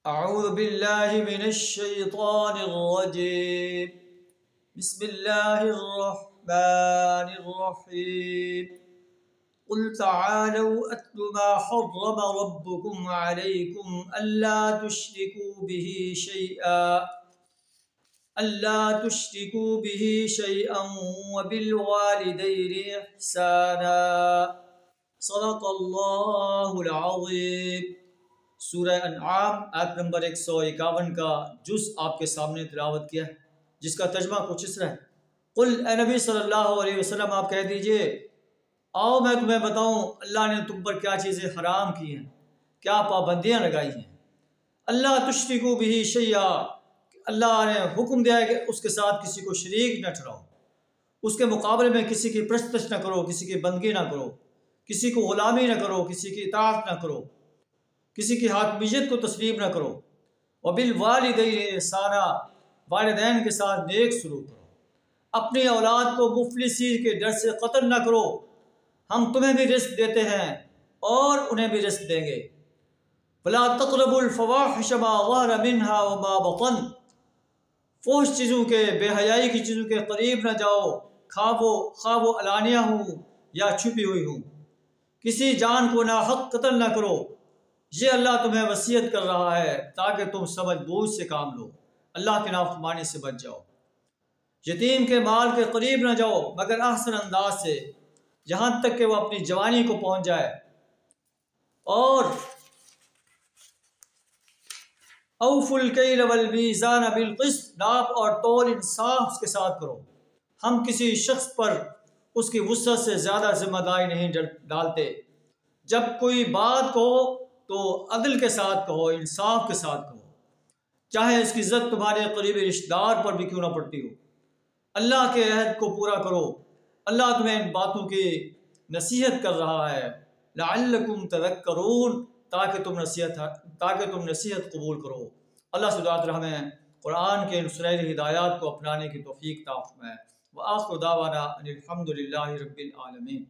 أعوذ بالله من الشيطان الرجيم بسم الله الرحمن الرحيم قل تعالوا أتل ما حرم ربكم عليكم ألا تشركوا به شيئا وبالوالدين إحسانا صدق اللہ العظیم۔ سورہ انعام آیت نمبر 151 کا جز آپ کے سامنے تلاوت کیا ہے، جس کا ترجمہ کچھ اس طرح ہے۔ قل اے نبی صلی اللہ علیہ وسلم آپ کہہ دیجئے، آؤ میں تمہیں بتاؤں اللہ نے تم پر کیا چیزیں حرام کی ہیں، کیا پابندیاں لگائی ہیں۔ اللہ تشرکوا بہ شیئا، اللہ نے حکم دیا ہے کہ اس کے ساتھ کسی کو شریک نہ ٹھہراؤ، اس کے مقابلے میں کسی کی پرستش نہ کرو، کسی کی بندگی نہ کرو، کسی کو غلامی نہ کرو، کسی کی اطاعت نہ کرو، کسی کی حاکمیت کو تسلیم نہ کرو۔ وبالوالدین احسانا، والدین کے ساتھ نیک سلوک کرو۔ اپنی اولاد کو مفلسی کے ڈر سے قتل نہ کرو، ہم تمہیں بھی رزق دیتے ہیں اور انہیں بھی رزق دیں گے۔ ولا تقربوا الفواحش ما ظهر منها وما بطن، فحش چیزوں کے، بے حیائی کی چیزوں کے قریب نہ جاؤ، خواہ وہ علانیہ ہوں یا چھپی ہوئی ہوں۔ کسی جان کو ناحق قتل نہ کرو، یہ اللہ تمہیں وصیت کر رہا ہے تاکہ تم سمجھ بوجھ سے کام لو، اللہ کے نافرمانی سے بچ جاؤ۔ یتیم کے مال کے قریب نہ جاؤ مگر احسن انداز سے، جہاں تک کہ وہ اپنی جوانی کو پہنچ جائے، اور اوفوا الکیل والمیزان بالقسط، ناپ اور تول انصاف کے ساتھ کرو۔ ہم کسی شخص پر اس کی وسعت سے زیادہ ذمہ داری نہیں ڈالتے۔ جب کوئی بات کہو تو عدل کے ساتھ کہو، انصاف کے ساتھ کہو، چاہے اس کی عزت تمہارے قریبی رشتہ دار پر بھی کیوں نہ پڑتی ہو۔ اللہ کے عہد کو پورا کرو، اللہ تمہیں ان باتوں کی نصیحت کر رہا ہے، لعلکم تذکرون، تاکہ تم نصیحت قبول کرو۔ اللہ سے دعا کریں ہمیں قرآن کے ان سنہری ہدایات کو اپنانے کی توفیق عطا فرمائے۔ وآخر دعوانا ان الحمد للہ رب العالمین۔